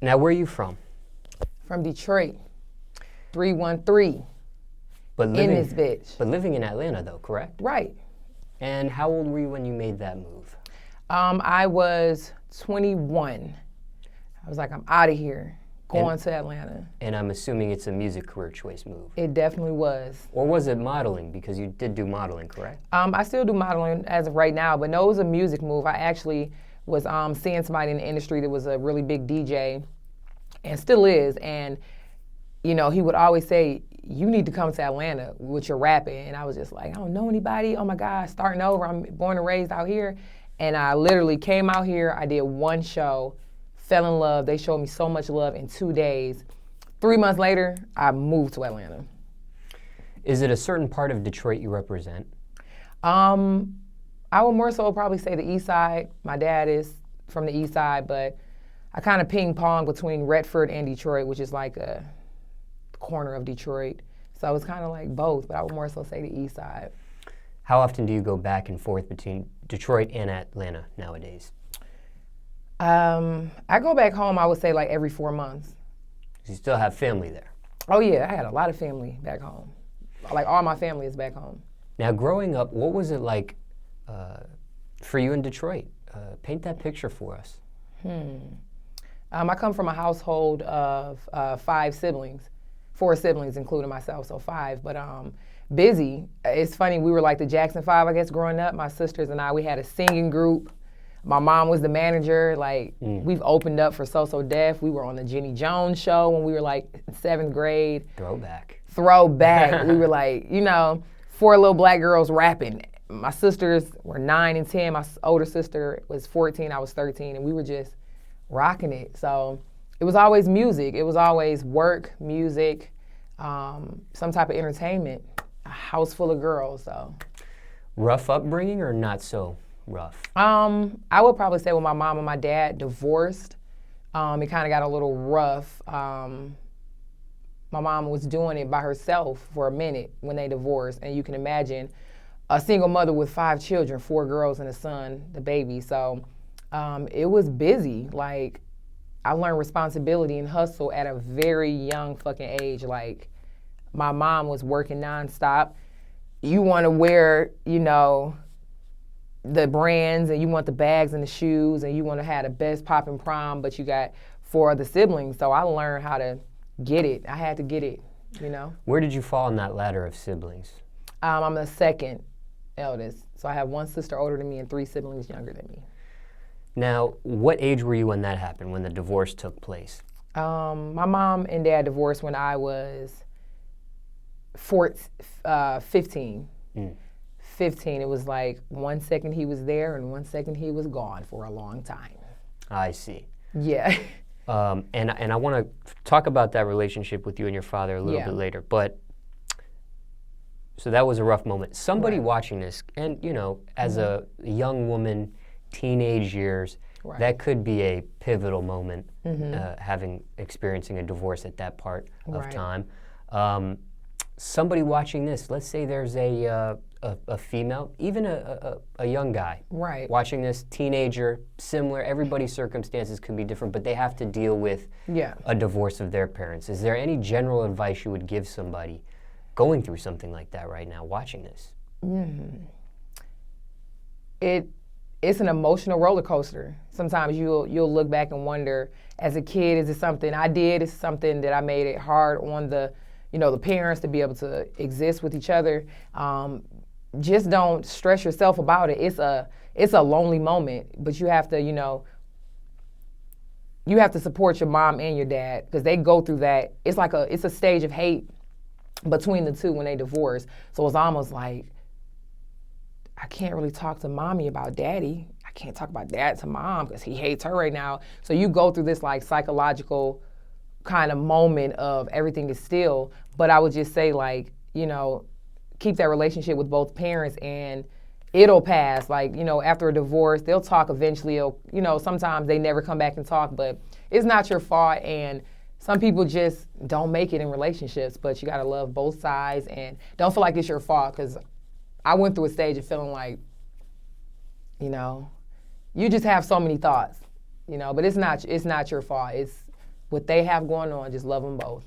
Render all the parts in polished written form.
Now, where are you from? From Detroit, 313. But In this bitch. But living in Atlanta, though, correct? Right. And how old were you when you made that move? I was 21. I was like, I'm out of here, going to Atlanta. And I'm assuming it's a music career choice move. It definitely was. Or was it modeling? Because you did do modeling, correct? I still do modeling as of right now, but no, it was a music move. I actually was seeing somebody in the industry that was a really big DJ, and still is, and you know, he would always say, you need to come to Atlanta with your rapping. And I was just like, I don't know anybody. Oh my God, starting over. I'm born and raised out here. And I literally came out here. I did one show, fell in love. They showed me so much love in 2 days. 3 months later, I moved to Atlanta. Is it a certain part of Detroit you represent? I would more so probably say the East Side. My dad is from the East Side, but I kind of ping pong between Redford and Detroit, which is like a corner of Detroit. So it's kind of like both, but I would more so say the East Side. How often do you go back and forth between Detroit and Atlanta nowadays? I go back home, I would say like every 4 months. You still have family there? Oh yeah, I had a lot of family back home. Like all my family is back home. Now growing up, what was it like for you in Detroit? Paint that picture for us. I come from a household of 5 siblings. 4 siblings, including myself, so 5. But busy. It's funny, we were like the Jackson 5, I guess, growing up. My sisters and I, we had a singing group. My mom was the manager. Like, we've opened up for So Def. We were on the Jenny Jones show when we were like in 7th grade. Throwback. We were like, you know, 4 little black girls rapping. My sisters were 9 and 10. My older sister was 14, I was 13, and we were just rocking it. So it was always music. It was always work, music, some type of entertainment. A house full of girls, so. Rough upbringing or not so rough? I would probably say when my mom and my dad divorced, it kind of got a little rough. My mom was doing it by herself for a minute when they divorced, and you can imagine a single mother with 5 children, 4 girls and a son, the baby. So it was busy. Like, I learned responsibility and hustle at a very young fucking age. Like, my mom was working nonstop. You want to wear, you know, the brands, and you want the bags and the shoes, and you want to have the best poppin' prom, but you got 4 other siblings. So I learned how to get it. I had to get it, you know. Where did you fall on that ladder of siblings? I'm the second eldest. So I have 1 sister older than me and 3 siblings younger than me. Now, what age were you when that happened, when the divorce took place? My mom and dad divorced when I was 15. 15, it was like 1 second he was there and 1 second he was gone for a long time. I see. Yeah. And I want to talk about that relationship with you and your father a little bit later, but so that was a rough moment. Somebody watching this, and you know, as a young woman, teenage years, that could be a pivotal moment, experiencing a divorce at that part of time. Somebody watching this, let's say there's a female, even a young guy, watching this, teenager, similar, everybody's circumstances could be different, but they have to deal with a divorce of their parents. Is there any general advice you would give somebody going through something like that right now, watching this? It's an emotional roller coaster. Sometimes you'll look back and wonder, as a kid, is it something I did? Is it something that I made it hard on the parents to be able to exist with each other? Just don't stress yourself about it. It's a lonely moment, but you have to, you have to support your mom and your dad because they go through that. It's like it's a stage of hate between the two when they divorce. So it's almost like, I can't really talk to mommy about daddy. I can't talk about dad to mom because he hates her right now. So you go through this like psychological kind of moment of everything is still, but I would just say like, keep that relationship with both parents and it'll pass. Like, after a divorce, they'll talk eventually. Sometimes they never come back and talk, but it's not your fault. And some people just don't make it in relationships, but you gotta love both sides and don't feel like it's your fault, because I went through a stage of feeling like, you just have so many thoughts, but it's not your fault. It's what they have going on, just love them both.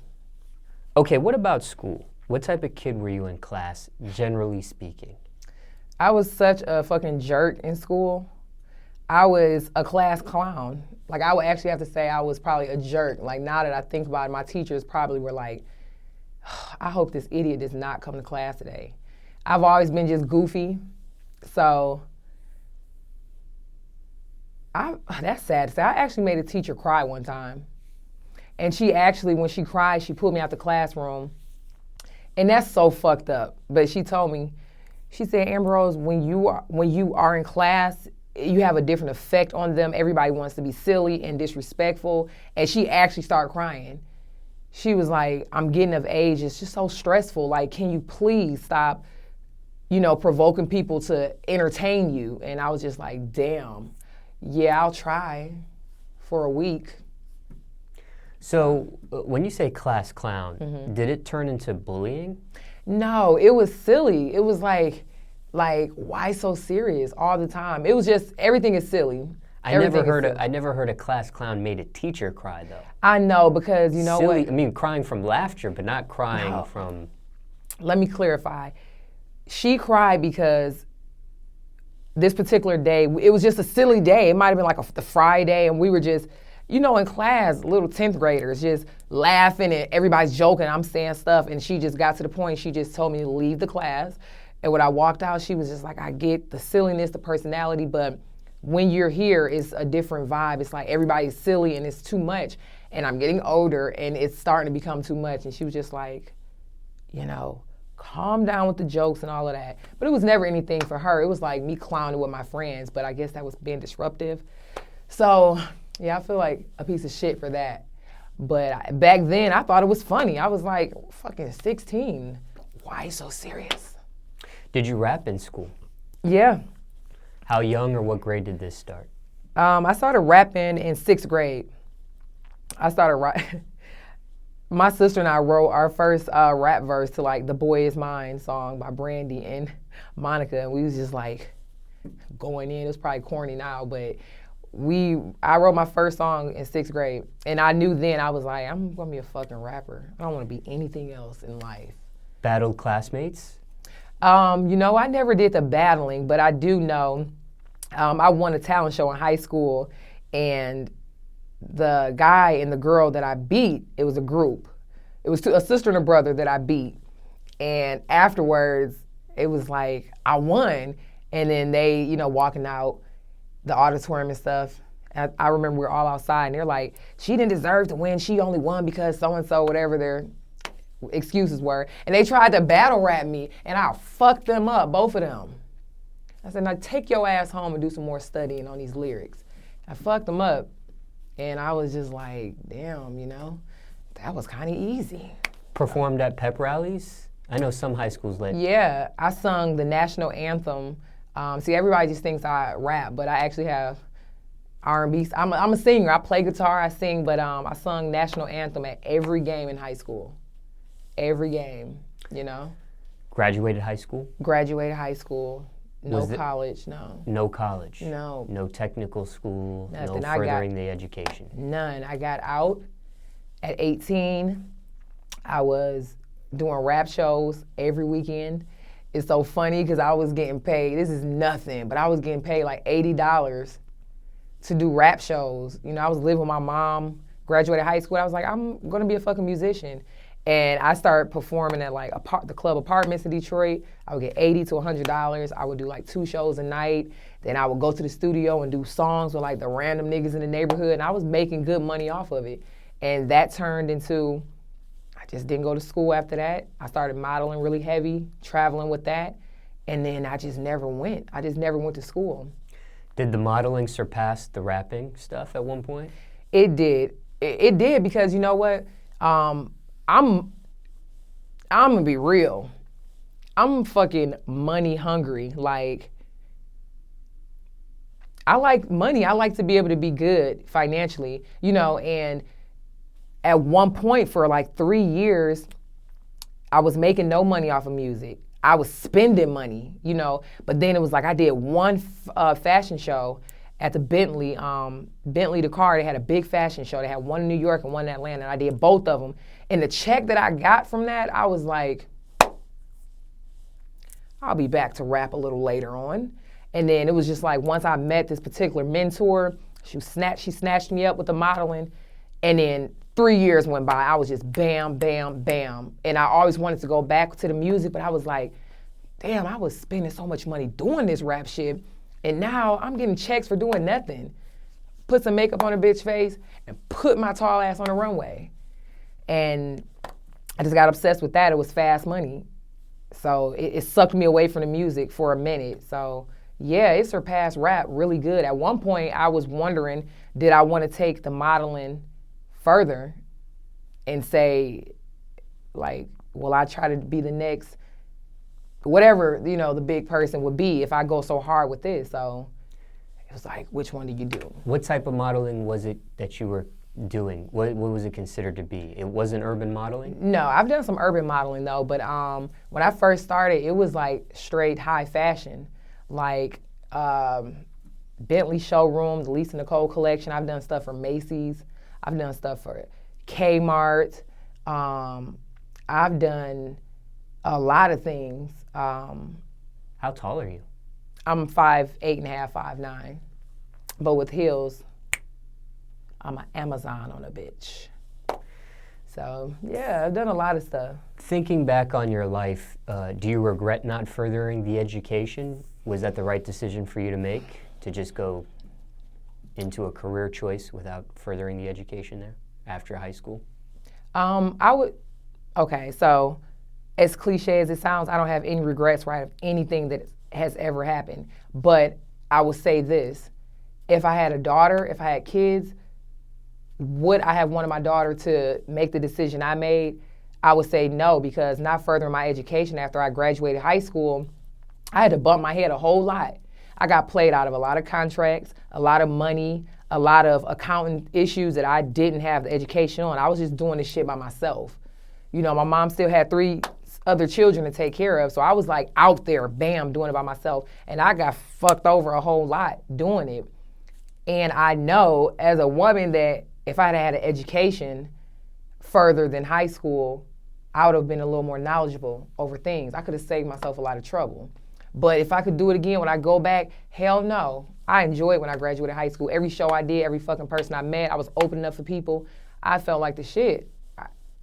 Okay, what about school? What type of kid were you in class, generally speaking? I was such a fucking jerk in school. I was a class clown. Like, I would actually have to say I was probably a jerk. Like, now that I think about it, my teachers probably were like, I hope this idiot does not come to class today. I've always been just goofy. So, that's sad to say. I actually made a teacher cry one time. And she actually, when she cried, she pulled me out the classroom. And that's so fucked up. But she told me, she said, Ambrose, when you are in class, you have a different effect on them. Everybody wants to be silly and disrespectful. And she actually started crying. She was like, I'm getting of age. It's just so stressful. Like, can you please stop, provoking people to entertain you? And I was just like, damn, yeah, I'll try for a week. So when you say class clown, did it turn into bullying? No, it was silly. It was like, why so serious all the time? It was just, everything is silly. I never heard a class clown made a teacher cry, though. I know, because you know silly, what? I mean, crying from laughter, but not crying from... Let me clarify. She cried because this particular day, it was just a silly day. It might have been like the Friday, and we were just, in class, little 10th graders, just laughing, and everybody's joking. I'm saying stuff, and she just got to the point, she just told me to leave the class. And when I walked out, she was just like, I get the silliness, the personality, but when you're here, it's a different vibe. It's like everybody's silly and it's too much. And I'm getting older and it's starting to become too much. And she was just like, calm down with the jokes and all of that. But it was never anything for her. It was like me clowning with my friends, but I guess that was being disruptive. So, yeah, I feel like a piece of shit for that. But back then, I thought it was funny. I was like, fucking 16. Why so serious? Did you rap in school? Yeah. How young or what grade did this start? I started rapping in 6th grade. My sister and I wrote our first rap verse to like The Boy Is Mine song by Brandy and Monica. And we was just like going in. It was probably corny now, but I wrote my first song in 6th grade. And I knew then, I was like, I'm gonna be a fucking rapper. I don't wanna be anything else in life. Battled classmates? I never did the battling, but I do know I won a talent show in high school, and the guy and the girl that I beat, it was a group. It was a sister and a brother that I beat. And afterwards, it was like, I won. And then they, walking out the auditorium and stuff. I remember we were all outside, and they're like, she didn't deserve to win. She only won because so-and-so, whatever their excuses were. And they tried to battle rap me, and I fucked them up, both of them. I said, now take your ass home and do some more studying on these lyrics. I fucked them up, and I was just like, damn, that was kind of easy. Performed at pep rallies? I know some high schools let. Yeah, I sung the national anthem. See, everybody just thinks I rap, but I actually have R&B. I'm a singer. I play guitar, I sing, but I sung national anthem at every game in high school. Every game, Graduated high school? Graduated high school. No college, no. No college? No. No technical school? Nothing. No furthering the education? None. I got out at 18. I was doing rap shows every weekend. It's so funny because I was getting paid, this is nothing, but I was getting paid like $80 to do rap shows. I was living with my mom, graduated high school. I was like, I'm gonna be a fucking musician. And I started performing at like the club apartments in Detroit. I would get $80 to $100. I would do like 2 shows a night. Then I would go to the studio and do songs with like the random niggas in the neighborhood. And I was making good money off of it. And that turned into, I just didn't go to school after that. I started modeling really heavy, traveling with that. And then I just never went. I just never went to school. Did the modeling surpass the rapping stuff at one point? It did. It did because you know what? I'm gonna be real. I'm fucking money hungry. Like, I like money. I like to be able to be good financially, and at one point for like 3 years, I was making no money off of music. I was spending money, but then it was like I did one fashion show at the Bentley the car. They had a big fashion show. They had one in New York and one in Atlanta, and I did both of them. And the check that I got from that, I was like, I'll be back to rap a little later on. And then it was just like, once I met this particular mentor, she snatched me up with the modeling, and then 3 years went by. I was just bam, bam, bam. And I always wanted to go back to the music, but I was like, damn, I was spending so much money doing this rap shit, and now I'm getting checks for doing nothing. Put some makeup on a bitch face and put my tall ass on the runway. And I just got obsessed with that. It was fast money. So it sucked me away from the music for a minute. So yeah, it surpassed rap really good. At one point, I was wondering, did I want to take the modeling further and say, like, will I try to be the next, whatever, you know, the big person would be if I go so hard with this. So it was like, which one do you do? What type of modeling was it that you were doing? What was it considered to be? It wasn't urban modeling? No, I've done some urban modeling though, but when I first started, it was like straight high fashion. Like Bentley showroom, the Lisa Nicole collection. I've done stuff for Macy's. I've done stuff for K-mart. I've done a lot of things. How tall are you? I'm 5'8.5", 5'9", but with heels, I'm an Amazon on a bitch. So yeah, I've done a lot of stuff. Thinking back on your life, do you regret not furthering the education? Was that the right decision for you to make, to just go into a career choice without furthering the education there after high school? Okay, so as cliche as it sounds, I don't have any regrets, right, of anything that has ever happened. But I will say this, if I had a daughter, if I had kids, would I have wanted my daughter to make the decision I made? I would say no, because not furthering my education after I graduated high school, I had to bump my head a whole lot. I got played out of a lot of contracts, a lot of money, a lot of accounting issues that I didn't have the education on. I was just doing this shit by myself. You know, my mom still had 3 other children to take care of, so I was like out there, bam, doing it by myself, and I got fucked over a whole lot doing it. And I know as a woman that if I had an education further than high school, I would have been a little more knowledgeable over things. I could have saved myself a lot of trouble. But if I could do it again when I go back, hell no. I enjoyed when I graduated high school. Every show I did, every fucking person I met, I was open enough for people. I felt like the shit.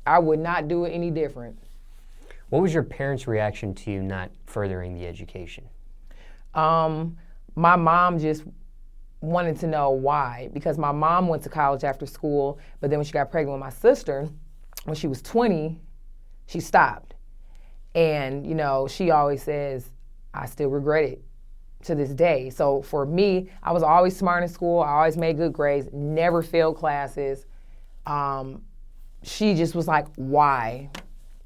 I would not do it any different. What was your parents' reaction to you not furthering the education? My mom just wanted to know why, because my mom went to college after school, but then when she got pregnant with my sister, when she was 20, she stopped. And, you know, she always says, I still regret it to this day. So for me, I was always smart in school. I always made good grades, never failed classes. She just was like, why?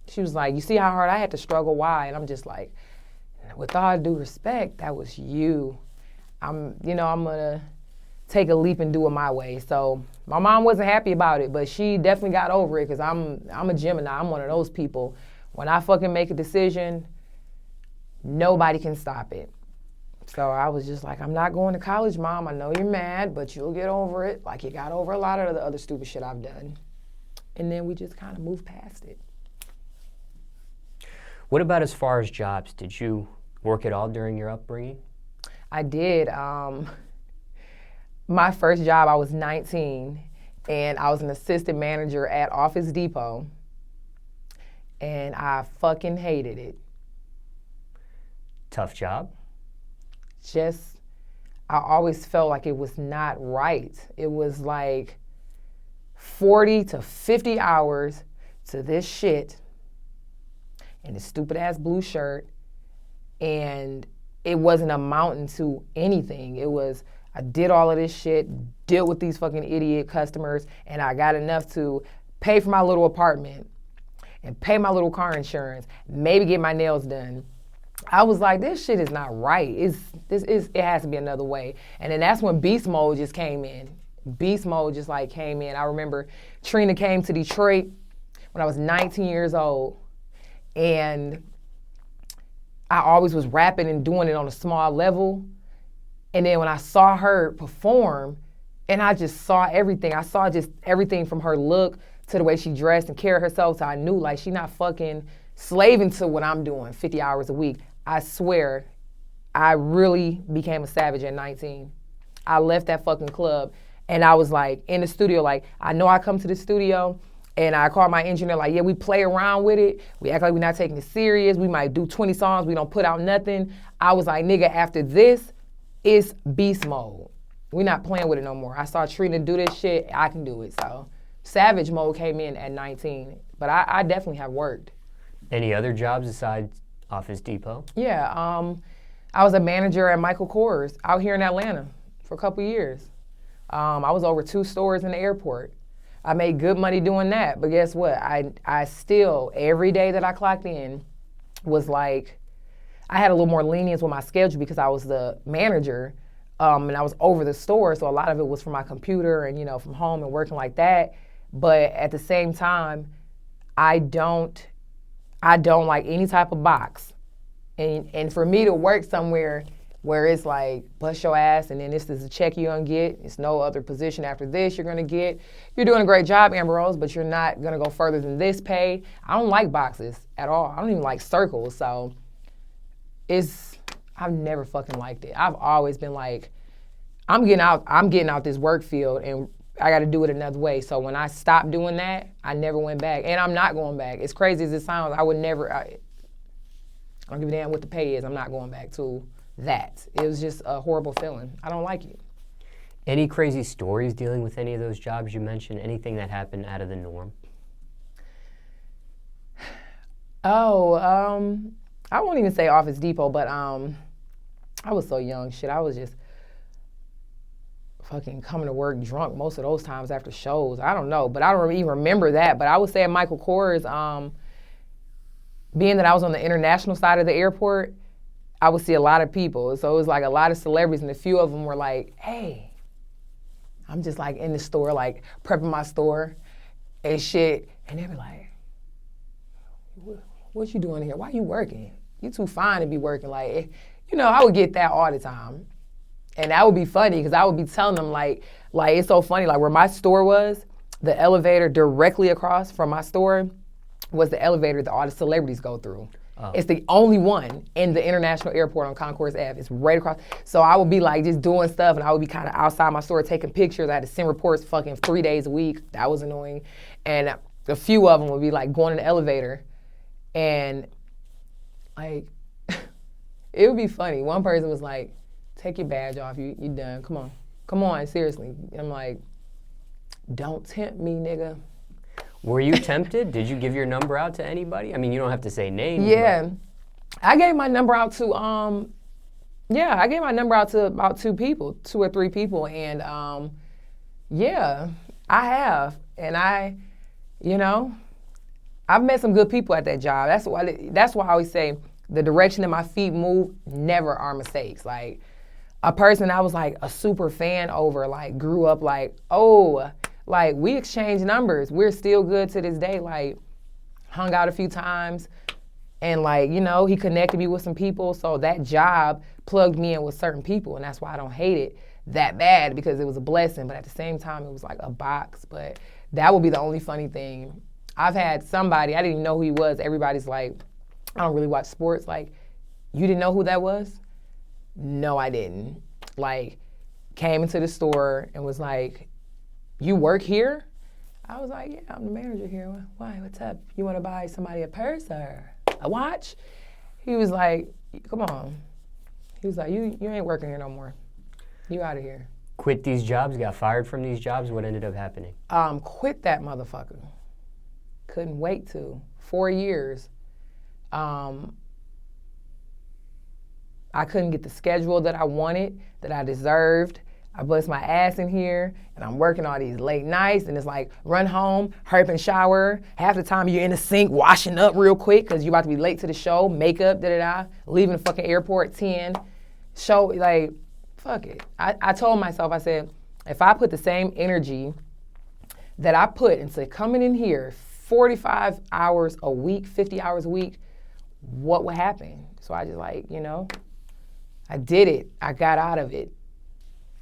She was like, you see how hard I had to struggle, why? And I'm just like, with all due respect, that was you. I'm gonna take a leap and do it my way. So my mom wasn't happy about it, but she definitely got over it, because I'm a Gemini. I'm one of those people. When I fucking make a decision, nobody can stop it. So I was just like, I'm not going to college, Mom. I know you're mad, but you'll get over it, like you got over a lot of the other stupid shit I've done. And then we just kind of moved past it. What about as far as jobs? Did you work at all during your upbringing? I did. My first job, I was 19, and I was an assistant manager at Office Depot, and I fucking hated it. Tough job? Just, I always felt like it was not right. It was like 40 to 50 hours to this shit and this stupid ass blue shirt, and it wasn't amounting to anything. It was, I did all of this shit, dealt with these fucking idiot customers, and I got enough to pay for my little apartment and pay my little car insurance, maybe get my nails done. I was like, this shit is not right. It has to be another way. And then that's when beast mode just came in. Beast mode just like came in. I remember Trina came to Detroit when I was 19 years old, and I always was rapping and doing it on a small level. And then when I saw her perform, and I just saw everything. I saw just everything from her look to the way she dressed and carried herself. So I knew, like, she not fucking slaving to what I'm doing 50 hours a week. I swear, I really became a savage at 19. I left that fucking club, and I was like in the studio, like, I know I come to the studio, and I called my engineer, like, yeah, we play around with it. We act like we're not taking it serious. We might do 20 songs. We don't put out nothing. I was like, nigga, after this, it's beast mode. We're not playing with it no more. I saw Trina do this shit. I can do it. So savage mode came in at 19. But I definitely have worked. Any other jobs besides Office Depot? Yeah. I was a manager at Michael Kors out here in Atlanta for a couple years. I was over 2 stores in the airport. I made good money doing that. But guess what? I still, every day that I clocked in was like, I had a little more lenience with my schedule because I was the manager. And I was over the store, so a lot of it was from my computer and, you know, from home and working like that. But at the same time, I don't like any type of box. And for me to work somewhere where it's like, bust your ass, and then this is a check you're gonna get, it's no other position after this you're gonna get. You're doing a great job, Amber Rose, but you're not gonna go further than this pay. I don't like boxes at all. I don't even like circles, so I've never fucking liked it. I've always been like, I'm getting out this work field, and I got to do it another way. So when I stopped doing that, I never went back, and I'm not going back. As crazy as it sounds, I would never. I don't give a damn what the pay is. I'm not going back to that. It was just a horrible feeling. I don't like it. Any crazy stories dealing with any of those jobs you mentioned? Anything that happened out of the norm? I won't even say Office Depot, but I was so young. Shit, I was just fucking coming to work drunk most of those times after shows. I don't know, but I don't even remember that. But I would say at Michael Kors, being that I was on the international side of the airport, I would see a lot of people. So it was like a lot of celebrities, and a few of them were like, hey, I'm just like in the store, like prepping my store and shit. And they'd be like, what you doing here? Why you working? You too fine to be working. Like, you know, I would get that all the time. And that would be funny because I would be telling them like it's so funny, like where my store was, the elevator directly across from my store was the elevator that all the celebrities go through. Oh. It's the only one in the international airport on Concourse Ave. It's right across. So I would be like just doing stuff, and I would be kind of outside my store taking pictures. I had to send reports fucking 3 days a week. That was annoying. And a few of them would be like going in the elevator, and like, it would be funny. One person was like, take your badge off, you done, come on, seriously. I'm like, don't tempt me, nigga. Were you tempted? Did you give your number out to anybody? I mean, you don't have to say names. Yeah, but I gave my number out to, about 2 or 3 people, and yeah, I have, and you know, I've met some good people at that job. That's why I always say the direction that my feet move never are mistakes. Like, a person I was like a super fan over, like grew up like, oh, like we exchanged numbers. We're still good to this day. Like, hung out a few times, and like, you know, he connected me with some people. So that job plugged me in with certain people, and that's why I don't hate it that bad, because it was a blessing. But at the same time, it was like a box. But that would be the only funny thing. I've had somebody, I didn't even know who he was. Everybody's like, I don't really watch sports. Like, you didn't know who that was? No, I didn't. Like, came into the store and was like, you work here? I was like, yeah, I'm the manager here. Why, what's up? You want to buy somebody a purse or a watch? He was like, come on. He was like, you ain't working here no more. You out of here. Quit these jobs, got fired from these jobs. What ended up happening? Quit that motherfucker. Couldn't wait to. 4 years. I couldn't get the schedule that I wanted, that I deserved. I bust my ass in here, and I'm working all these late nights, and it's like, run home, hurry and shower. Half the time you're in the sink washing up real quick because you're about to be late to the show, makeup, leaving the fucking airport 10. Show, like, fuck it. I told myself, I said, if I put the same energy that I put into coming in here 45 hours a week, 50 hours a week, what would happen? So I just like, you know, I did it. I got out of it.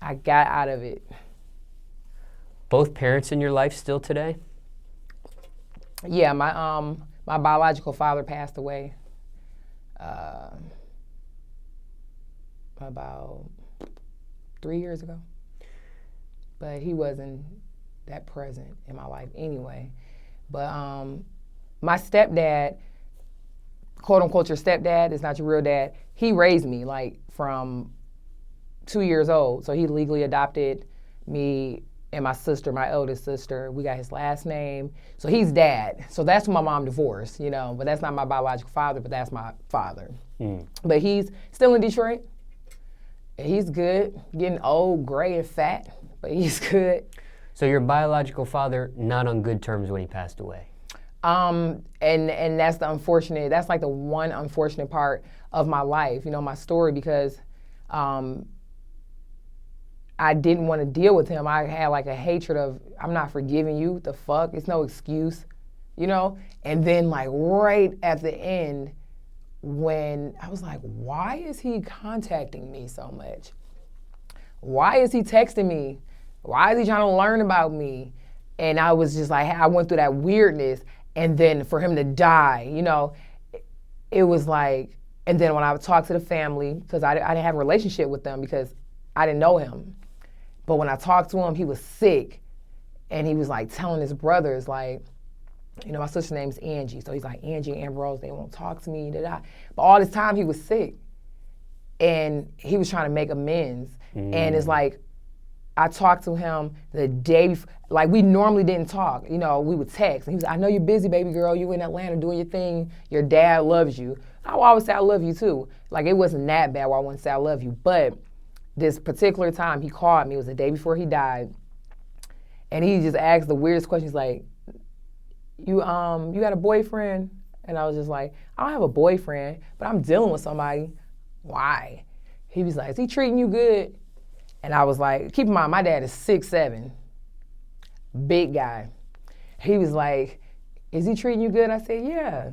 I got out of it. Both parents in your life still today? Yeah, my biological father passed away about 3 years ago. But he wasn't that present in my life anyway. But my stepdad, quote unquote your stepdad, is not your real dad, he raised me like from 2 years old. So he legally adopted me and my sister, my eldest sister. We got his last name. So he's dad. So that's when my mom divorced, you know, but that's not my biological father, but that's my father. But he's still in Detroit. He's good, getting old, gray, and fat, but he's good. So your biological father, not on good terms when he passed away? And that's the unfortunate, that's like the one unfortunate part of my life, you know, my story, because I didn't want to deal with him. I had like a hatred of, I'm not forgiving you, the fuck, it's no excuse, you know? And then like right at the end, when I was like, why is he contacting me so much? Why is he texting me? Why is he trying to learn about me? And I was just like, I went through that weirdness. And then for him to die, you know, it was like, and then when I would talk to the family, because I didn't have a relationship with them because I didn't know him. But when I talked to him, he was sick. And he was like telling his brothers, like, you know, my sister's name's Angie. So he's like, Angie and Ambrose, they won't talk to me, da-da. But all this time he was sick. And he was trying to make amends. And it's like, I talked to him the day before, like we normally didn't talk. You know, we would text. And he was like, I know you're busy, baby girl. You in Atlanta doing your thing. Your dad loves you. I would always say I love you too. Like it wasn't that bad where I wouldn't say I love you. But this particular time he called me, it was the day before he died. And he just asked the weirdest questions like, you got a boyfriend? And I was just like, I don't have a boyfriend, but I'm dealing with somebody. Why? He was like, is he treating you good? And I was like, keep in mind, my dad is 6'7", big guy. He was like, is he treating you good? I said, yeah.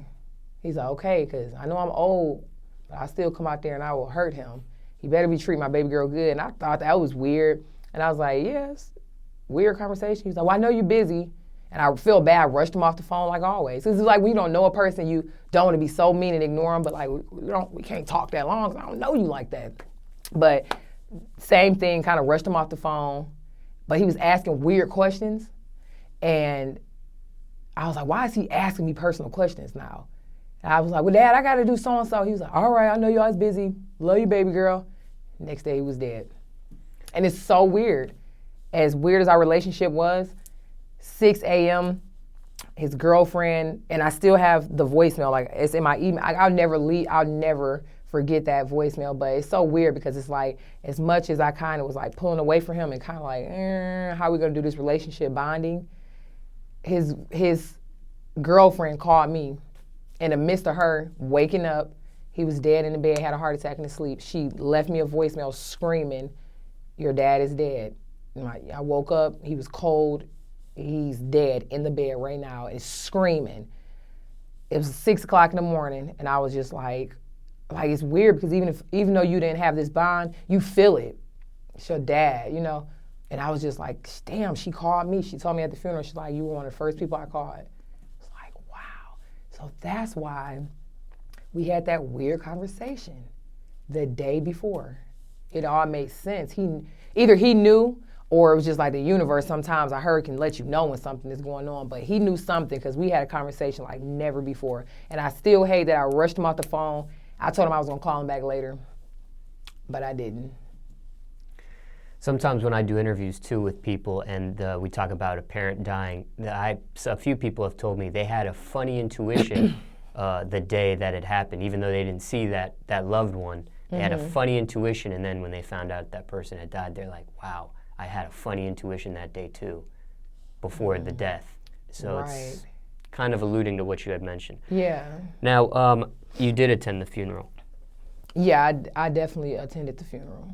He's like, okay, because I know I'm old, but I still come out there and I will hurt him. He better be treating my baby girl good. And I thought that was weird. And I was like, yes, weird conversation. He's like, well, I know you're busy. And I feel bad, I rushed him off the phone like always. It's like when you don't know a person, you don't want to be so mean and ignore them, but like we can't talk that long because I don't know you like that. But same thing, kind of rushed him off the phone, but he was asking weird questions. And I was like, why is he asking me personal questions now? And I was like, well, Dad, I got to do so-and-so. He was like, all right, I know you always busy. Love you, baby girl. Next day he was dead. And it's so weird. As weird as our relationship was, 6 a.m., his girlfriend, and I still have the voicemail, like it's in my email. I'll never forget that voicemail, but it's so weird because it's like, as much as I kind of was like pulling away from him and kind of like, how are we gonna do this relationship bonding? His girlfriend called me in the midst of her waking up. He was dead in the bed, had a heart attack in his sleep. She left me a voicemail screaming, your dad is dead. And I woke up, he was cold. He's dead in the bed right now. It's screaming. It was 6 o'clock in the morning, and I was just like it's weird because even though you didn't have this bond, you feel it. It's your dad, you know. And I was just like, damn. She called me. She told me at the funeral. She's like, you were one of the first people I called. It's like, wow. So that's why we had that weird conversation the day before. It all made sense. Either he knew. Or it was just like the universe sometimes I heard can let you know when something is going on. But he knew something because we had a conversation like never before. And I still hate that I rushed him off the phone. I told him I was going to call him back later, but I didn't. Sometimes when I do interviews too with people and we talk about a parent dying, a few people have told me they had a funny intuition the day that it happened, even though they didn't see that loved one. They had a funny intuition, and then when they found out that person had died, they're like, wow. I had a funny intuition that day too, before the death. So it's kind of alluding to what you had mentioned. Yeah. Now, you did attend the funeral. Yeah, I definitely attended the funeral.